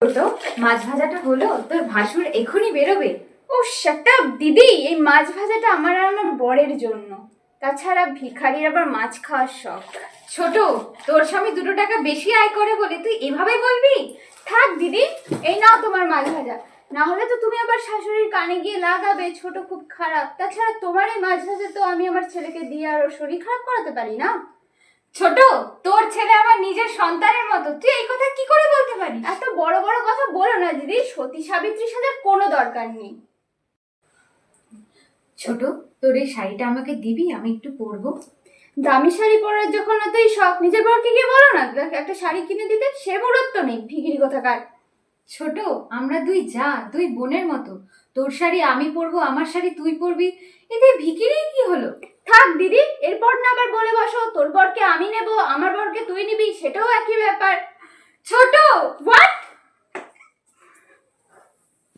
তো মাছ ভাজাটা হলো, তোর ভাসুর এখনই বেরোবে। ও শাটা দিদি, এই মাছ ভাজাটা আমার আর আমার বরের জন্য। তাছাড়া ভিখারির আবার মাছ খাওয়ার শখ। ছোট, তোর স্বামী 2 টাকা বেশি আয় করে বলে তুই এভাবে বলবি? থাক দিদি, এই নাও তোমার মাছ ভাজা। না হলে তো তুমি আবার শাশুড়ির কানে গিয়ে লাগাবে ছোট খুব খারাপ। তাছাড়া তোমার এই মাছ ভাজা তো আমি আমার ছেলেকে দিয়ে আর ওর শরীর খারাপ করাতে পারি না। ছোট, তোর ছেলে আমার নিজের সন্তানের মতো, তুই এই কথা কি করে বলতে পারিস? এত বড় বড় কথা বলো না দিদি, সতী সাবিত্রী সাজার কোনো দরকার নেই। ছোট, তোর এই শাড়িটা আমাকে দিবি, আমি একটু পরবো। দামি শাড়ি পরার যখন এতই শখ, নিজের বরকে গিয়ে বলো না একটা শাড়ি কিনে দিতে। সে মুরত্ব নেই, ভিখিরি কোথাকার। ছোট, আমরা দুই বোনের মতো। তোর শাড়ি আমি পরবো, আমার শাড়ি তুই পরবি, এতে ভিখিরি কি হলো? থাক দিদি, এরপর না আবার বলে বসো তোর বরকে আমি নেব, আমার বরকে তুই নিবি, সেটাও একই ব্যাপার। ছোট, হোয়াট?